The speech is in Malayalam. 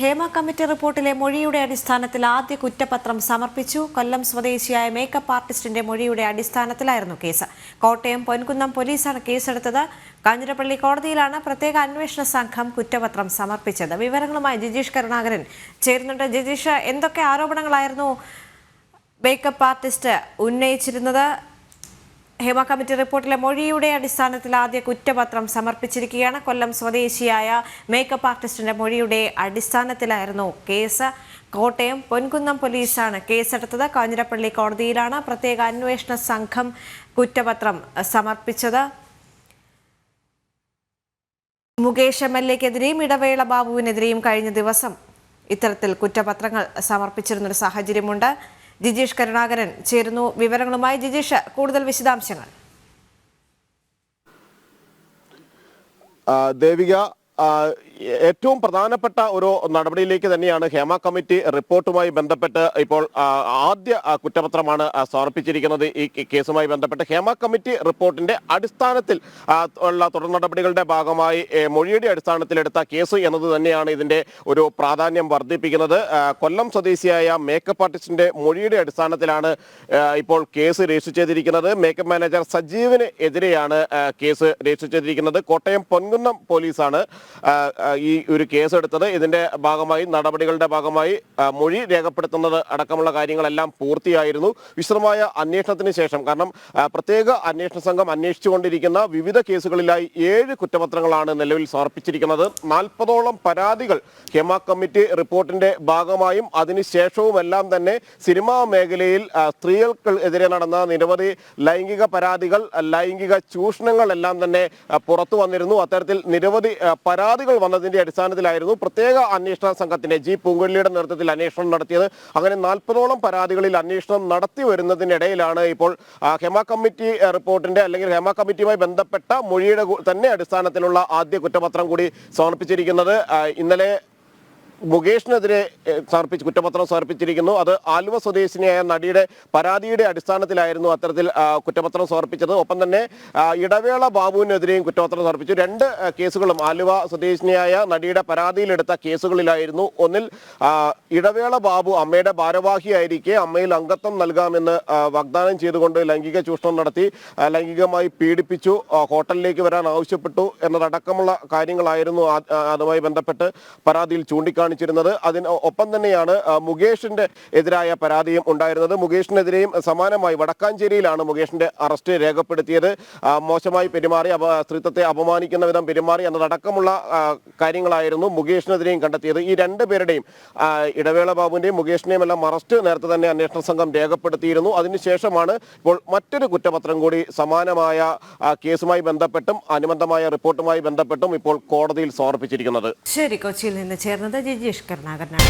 ഹേമ കമ്മിറ്റി റിപ്പോർട്ടിലെ മൊഴിയുടെ അടിസ്ഥാനത്തിൽ ആദ്യ കുറ്റപത്രം സമർപ്പിച്ചു. കൊല്ലം സ്വദേശിയായ മേക്കപ്പ് ആർട്ടിസ്റ്റിന്റെ മൊഴിയുടെ അടിസ്ഥാനത്തിലായിരുന്നു കേസ്. കോട്ടയം പൊൻകുന്നം പോലീസാണ് കേസെടുത്തത്. കാഞ്ഞിരപ്പള്ളി കോടതിയിലാണ് പ്രത്യേക അന്വേഷണ സംഘം കുറ്റപത്രം സമർപ്പിച്ചത്. വിവരങ്ങളുമായി ജിജീഷ് കരുണാകരൻ ചേരുന്നുണ്ട്. ജിജീഷ്, എന്തൊക്കെ ആരോപണങ്ങളായിരുന്നു മേക്കപ്പ് ആർട്ടിസ്റ്റ് ഉന്നയിച്ചിരുന്നത്? ഹേമ കമ്മിറ്റി റിപ്പോർട്ടിലെ മൊഴിയുടെ അടിസ്ഥാനത്തിൽ ആദ്യ കുറ്റപത്രം സമർപ്പിച്ചിരിക്കുകയാണ്. കൊല്ലം സ്വദേശിയായ മേക്കപ്പ് ആർട്ടിസ്റ്റിന്റെ മൊഴിയുടെ അടിസ്ഥാനത്തിലായിരുന്നു കേസ്. കോട്ടയം പൊൻകുന്നം പോലീസാണ് കേസെടുത്തത്. കാഞ്ഞിരപ്പള്ളി കോടതിയിലാണ് പ്രത്യേക അന്വേഷണ സംഘം കുറ്റപത്രം സമർപ്പിച്ചത്. മുകേഷ് MLA-ക്കെതിരെയും ഇടവേള ബാബുവിനെതിരെയും കഴിഞ്ഞ ദിവസം ഇത്തരത്തിൽ കുറ്റപത്രങ്ങൾ സമർപ്പിച്ചിരുന്നൊരു സാഹചര്യമുണ്ട്. ജിജീഷ് കരുണാകരൻ ചേരുന്നു വിവരങ്ങളുമായി. ജിജീഷ്, കൂടുതൽ വിശദാംശങ്ങൾ. ദേവിക, ഏറ്റവും പ്രധാനപ്പെട്ട ഒരു നടപടിയിലേക്ക് തന്നെയാണ് ഹേമ കമ്മിറ്റി റിപ്പോർട്ടുമായി ബന്ധപ്പെട്ട് ഇപ്പോൾ ആദ്യ കുറ്റപത്രമാണ് സമർപ്പിച്ചിരിക്കുന്നത്. ഈ കേസുമായി ബന്ധപ്പെട്ട് ഹേമ കമ്മിറ്റി റിപ്പോർട്ടിന്റെ അടിസ്ഥാനത്തിൽ ഉള്ള തുടർ നടപടികളുടെ ഭാഗമായി മൊഴിയുടെ അടിസ്ഥാനത്തിലെടുത്ത കേസ് എന്നത് തന്നെയാണ് ഇതിന്റെ ഒരു പ്രാധാന്യം വർദ്ധിപ്പിക്കുന്നത്. കൊല്ലം സ്വദേശിയായ മേക്കപ്പ് ആർട്ടിസ്റ്റിന്റെ മൊഴിയുടെ അടിസ്ഥാനത്തിലാണ് ഇപ്പോൾ കേസ് രജിസ്റ്റർ ചെയ്തിരിക്കുന്നത്. മേക്കപ്പ് മാനേജർ സജീവിന് എതിരെയാണ് കേസ് രജിസ്റ്റർ ചെയ്തിരിക്കുന്നത്. കോട്ടയം പൊൻകുന്നം പോലീസാണ് ഈ ഒരു കേസ് എടുത്തത്. ഇതിന്റെ ഭാഗമായി നടപടികളുടെ ഭാഗമായി മൊഴി രേഖപ്പെടുത്തുന്നത് അടക്കമുള്ള കാര്യങ്ങളെല്ലാം പൂർത്തിയായിരുന്നു. വിശദമായ അന്വേഷണത്തിന് ശേഷം, കാരണം പ്രത്യേക അന്വേഷണ സംഘം അന്വേഷിച്ചുകൊണ്ടിരിക്കുന്ന വിവിധ കേസുകളിലായി 7 കുറ്റപത്രങ്ങളാണ് നിലവിൽ സമർപ്പിച്ചിരിക്കുന്നത്. 40ഓളം പരാതികൾ ഹേമ കമ്മിറ്റി റിപ്പോർട്ടിന്റെ ഭാഗമായും അതിനുശേഷവുമെല്ലാം തന്നെ സിനിമാ മേഖലയിൽ സ്ത്രീകൾക്ക് എതിരെ നടന്ന നിരവധി ലൈംഗിക പരാതികൾ, ലൈംഗിക ചൂഷണങ്ങളെല്ലാം തന്നെ പുറത്തു വന്നിരുന്നു. അത്തരത്തിൽ നിരവധി പരാതികൾ വന്നതിന്റെ അടിസ്ഥാനത്തിലായിരുന്നു പ്രത്യേക അന്വേഷണ സംഘത്തിന്റെ ജി പൂങ്കൊല്ലിയുടെ നേതൃത്വത്തിൽ അന്വേഷണം നടത്തിയത്. അങ്ങനെ 40ഓളം പരാതികളിൽ അന്വേഷണം നടത്തി വരുന്നതിനിടയിലാണ് ഇപ്പോൾ ഹേമ കമ്മിറ്റി റിപ്പോർട്ടിന്റെ അല്ലെങ്കിൽ ഹേമ കമ്മിറ്റിയുമായി ബന്ധപ്പെട്ട മൊഴിയുടെ തന്നെ അടിസ്ഥാനത്തിലുള്ള ആദ്യ കുറ്റപത്രം കൂടി സമർപ്പിച്ചിരിക്കുന്നത്. ഇന്നലെ മുകേഷിനെതിരെ കുറ്റപത്രം സമർപ്പിച്ചിരിക്കുന്നു. അത് ആലുവ സ്വദേശിനിയായ നടിയുടെ പരാതിയുടെ അടിസ്ഥാനത്തിലായിരുന്നു അത്തരത്തിൽ കുറ്റപത്രം സമർപ്പിച്ചത്. ഒപ്പം തന്നെ ഇടവേള ബാബുവിനെതിരെയും കുറ്റപത്രം സമർപ്പിച്ചു. 2 കേസുകളും ആലുവ സ്വദേശിനിയായ നടിയുടെ പരാതിയിലെടുത്ത കേസുകളിലായിരുന്നു. ഒന്നിൽ ഇടവേള ബാബു അമ്മയുടെ ഭാരവാഹിയായിരിക്കെ അമ്മയിൽ അംഗത്വം നൽകാമെന്ന് വാഗ്ദാനം ചെയ്തുകൊണ്ട് ലൈംഗിക ചൂഷണം നടത്തി, ലൈംഗികമായി പീഡിപ്പിച്ചു, ഹോട്ടലിലേക്ക് വരാൻ ആവശ്യപ്പെട്ടു എന്നതടക്കമുള്ള കാര്യങ്ങളായിരുന്നു അതുമായി ബന്ധപ്പെട്ട് പരാതിയിൽ ചൂണ്ടിക്കാണിച്ചത്. ഒപ്പം തന്നെയാണ് മുകേഷിന്റെ എതിരായ പരാതിയും ഉണ്ടായിരുന്നത്. മുകേഷിനെതിരെയും സമാനമായി വടക്കാഞ്ചേരിയിലാണ് മുകേഷിന്റെ അറസ്റ്റ് രേഖപ്പെടുത്തിയത്. മോശമായി പെരുമാറി, സ്ത്രീത്വത്തെ അപമാനിക്കുന്ന വിധം പെരുമാറി എന്നതടക്കമുള്ള കാര്യങ്ങളായിരുന്നു മുകേഷിനെതിരെയും കണ്ടെത്തിയത്. ഈ 2 പേരുടെയും ഇടവേള ബാബുവിന്റെയും മുകേഷിന്റെയും എല്ലാം അറസ്റ്റ് നേരത്തെ തന്നെ അന്വേഷണ സംഘം രേഖപ്പെടുത്തിയിരുന്നു. അതിനുശേഷമാണ് ഇപ്പോൾ മറ്റൊരു കുറ്റപത്രം കൂടി സമാനമായ കേസുമായി ബന്ധപ്പെട്ടും അനുബന്ധമായ റിപ്പോർട്ടുമായി ബന്ധപ്പെട്ടും ഇപ്പോൾ കോടതിയിൽ സമർപ്പിച്ചിരിക്കുന്നത്. ശരി, കൊച്ചിയിൽ നിന്ന് ചേർന്നത് ജിജീഷ് കരുണാകരനാണ്.